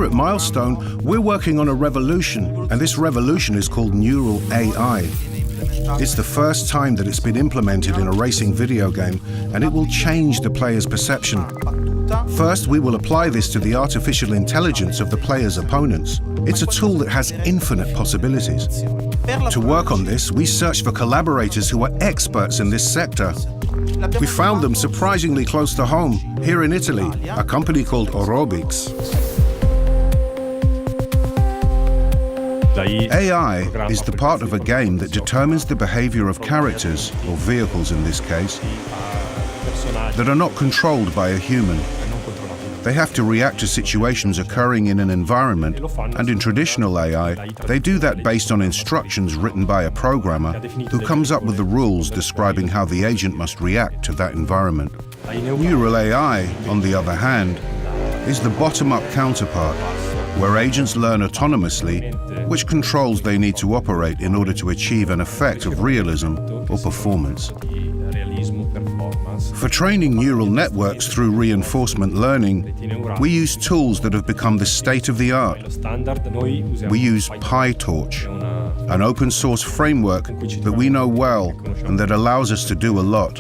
Here at Milestone, we're working on a revolution, and this revolution is called Neural AI. It's the first time that it's been implemented in a racing video game, and it will change the player's perception. First, we will apply this to the artificial intelligence of the player's opponents. It's a tool that has infinite possibilities. To work on this, we searched for collaborators who are experts in this sector. We found them surprisingly close to home, here in Italy, a company called Aerobics. AI is the part of a game that determines the behavior of characters, or vehicles in this case, that are not controlled by a human. They have to react to situations occurring in an environment, and in traditional AI, they do that based on instructions written by a programmer who comes up with the rules describing how the agent must react to that environment. Neural AI, on the other hand, is the bottom-up counterpart, where agents learn autonomously which controls they need to operate in order to achieve an effect of realism or performance. For training neural networks through reinforcement learning, we use tools that have become the state of the art. We use PyTorch, an open-source framework that we know well and that allows us to do a lot,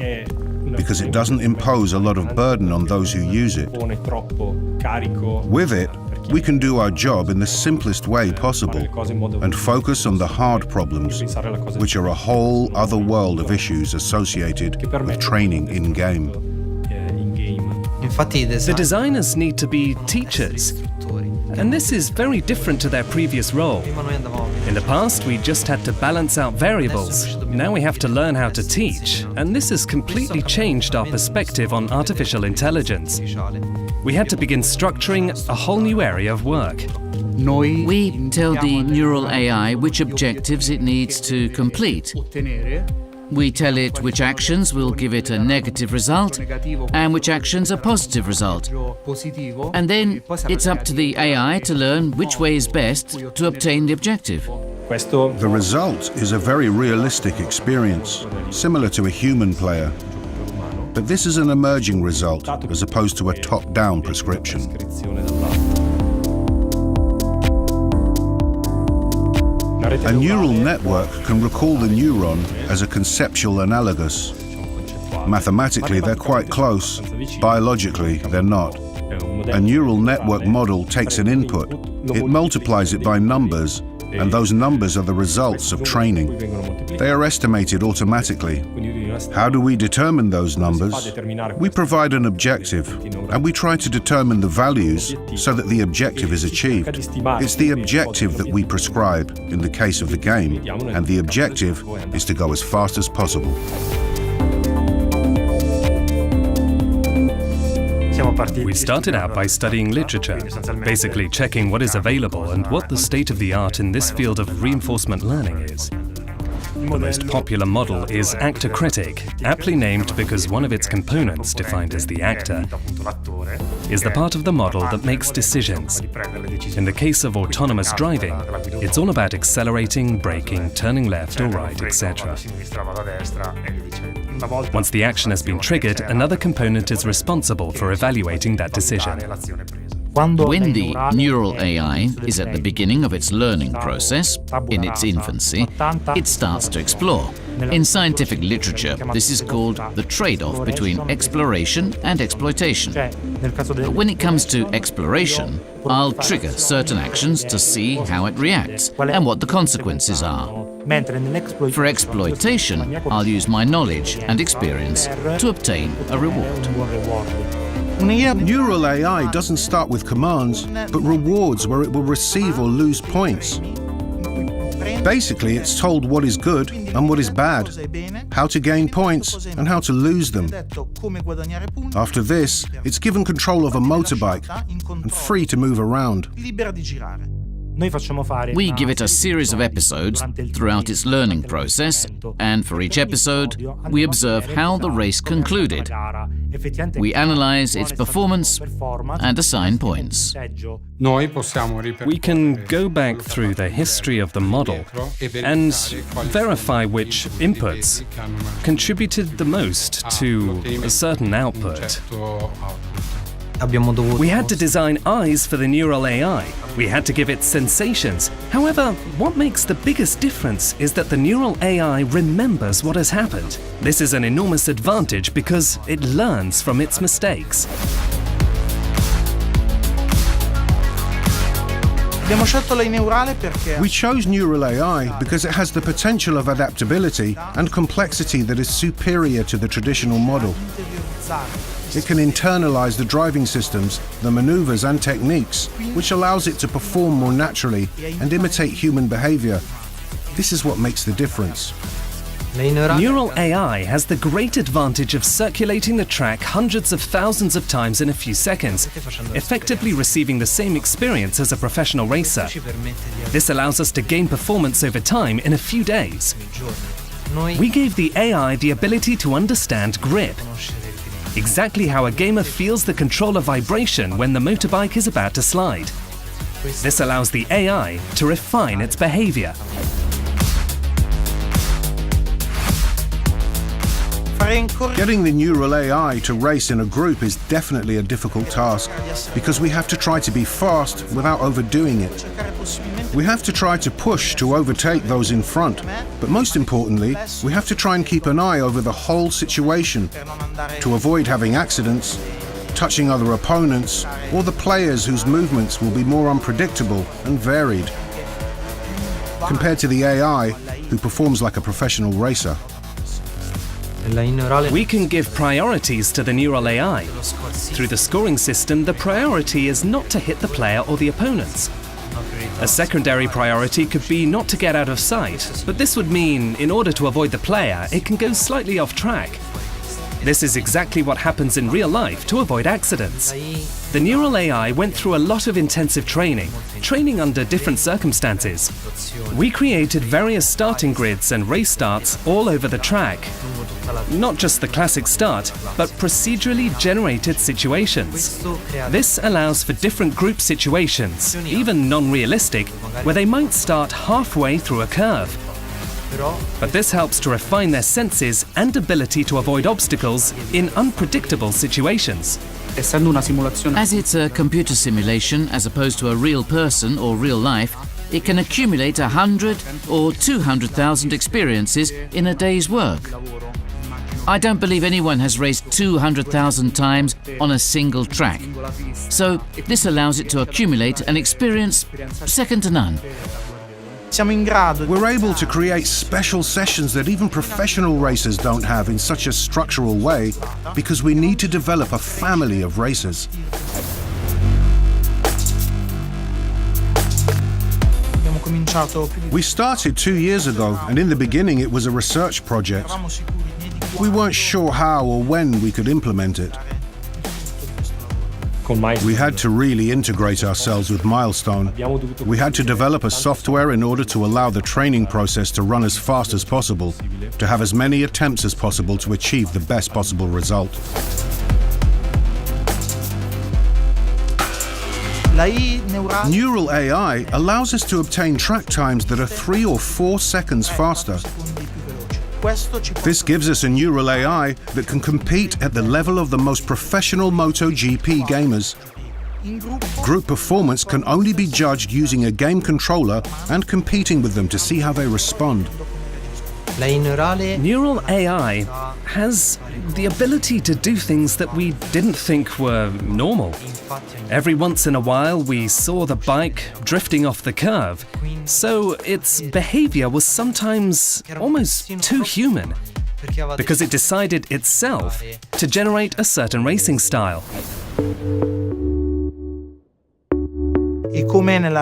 because it doesn't impose a lot of burden on those who use it. With it, we can do our job in the simplest way possible and focus on the hard problems, which are a whole other world of issues associated with training in-game. The designers need to be teachers, and this is very different to their previous role. In the past, we just had to balance out variables. Now we have to learn how to teach, and this has completely changed our perspective on artificial intelligence. We had to begin structuring a whole new area of work. We tell the neural AI which objectives it needs to complete. We tell it which actions will give it a negative result and which actions a positive result. And then it's up to the AI to learn which way is best to obtain the objective. The result is a very realistic experience, similar to a human player. But this is an emerging result, as opposed to a top-down prescription. A neural network can recall the neuron as a conceptual analogus. Mathematically, they're quite close. Biologically, they're not. A neural network model takes an input, it multiplies it by numbers, and those numbers are the results of training. They are estimated automatically. How do we determine those numbers? We provide an objective, and we try to determine the values so that the objective is achieved. It's the objective that we prescribe in the case of the game, and the objective is to go as fast as possible. We started out by studying literature, basically checking what is available and what the state of the art in this field of reinforcement learning is. The most popular model is actor-critic, aptly named because one of its components, defined as the actor, is the part of the model that makes decisions. In the case of autonomous driving, it's all about accelerating, braking, turning left or right, etc. Once the action has been triggered, another component is responsible for evaluating that decision. When the neural AI is at the beginning of its learning process, in its infancy, it starts to explore. In scientific literature, this is called the trade-off between exploration and exploitation. But when it comes to exploration, I'll trigger certain actions to see how it reacts and what the consequences are. For exploitation, I'll use my knowledge and experience to obtain a reward. Neural AI doesn't start with commands, but rewards where it will receive or lose points. Basically, it's told what is good and what is bad, how to gain points and how to lose them. After this, it's given control of a motorbike and free to move around. We give it a series of episodes throughout its learning process, and for each episode, we observe how the race concluded. We analyze its performance and assign points. We can go back through the history of the model and verify which inputs contributed the most to a certain output. We had to design eyes for the neural AI. We had to give it sensations. However, what makes the biggest difference is that the neural AI remembers what has happened. This is an enormous advantage because it learns from its mistakes. We chose neural AI because it has the potential of adaptability and complexity that is superior to the traditional model. It can internalize the driving systems, the maneuvers and techniques, which allows it to perform more naturally and imitate human behavior. This is what makes the difference. Neural AI has the great advantage of circulating the track hundreds of thousands of times in a few seconds, effectively receiving the same experience as a professional racer. This allows us to gain performance over time in a few days. We gave the AI the ability to understand grip, exactly how a gamer feels the controller vibration when the motorbike is about to slide. This allows the AI to refine its behavior. Getting the neural AI to race in a group is definitely a difficult task because we have to try to be fast without overdoing it. We have to try to push to overtake those in front, but most importantly, we have to try and keep an eye over the whole situation to avoid having accidents, touching other opponents, or the players whose movements will be more unpredictable and varied, compared to the AI, who performs like a professional racer. We can give priorities to the neural AI. Through the scoring system, the priority is not to hit the player or the opponents. A secondary priority could be not to get out of sight, but this would mean, in order to avoid the player, it can go slightly off track. This is exactly what happens in real life to avoid accidents. The neural AI went through a lot of intensive training under different circumstances. We created various starting grids and race starts all over the track. Not just the classic start, but procedurally generated situations. This allows for different group situations, even non-realistic, where they might start halfway through a curve. But this helps to refine their senses and ability to avoid obstacles in unpredictable situations. As it's a computer simulation as opposed to a real person or real life, it can accumulate 100 or 200,000 experiences in a day's work. I don't believe anyone has raced 200,000 times on a single track. So this allows it to accumulate an experience second to none. We're able to create special sessions that even professional racers don't have in such a structural way because we need to develop a family of racers. We started 2 years ago, and in the beginning it was a research project. We weren't sure how or when we could implement it. We had to really integrate ourselves with Milestone. We had to develop a software in order to allow the training process to run as fast as possible, to have as many attempts as possible to achieve the best possible result. Neural AI allows us to obtain track times that are 3 or 4 seconds faster. This gives us a neural AI that can compete at the level of the most professional MotoGP gamers. Group performance can only be judged using a game controller and competing with them to see how they respond. Neural AI has the ability to do things that we didn't think were normal. Every once in a while we saw the bike drifting off the curve, so its behavior was sometimes almost too human, because it decided itself to generate a certain racing style.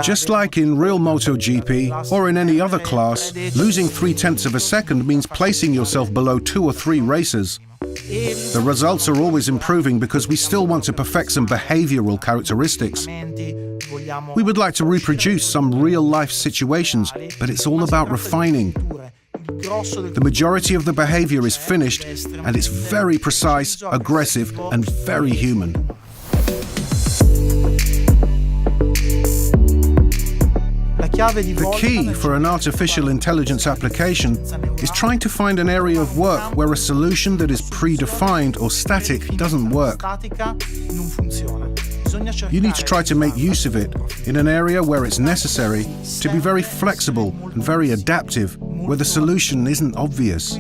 Just like in real MotoGP or in any other class, losing 0.3 of a second means placing yourself below 2 or 3 racers. The results are always improving because we still want to perfect some behavioral characteristics. We would like to reproduce some real-life situations, but it's all about refining. The majority of the behavior is finished, and it's very precise, aggressive, and very human. The key for an artificial intelligence application is trying to find an area of work where a solution that is predefined or static doesn't work. You need to try to make use of it in an area where it's necessary to be very flexible and very adaptive, where the solution isn't obvious.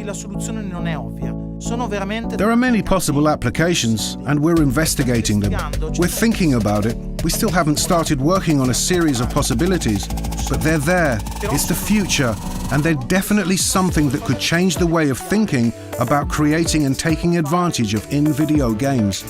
There are many possible applications, and we're investigating them. We're thinking about it. We still haven't started working on a series of possibilities, but they're there. It's the future, and they're definitely something that could change the way of thinking about creating and taking advantage of in-video games.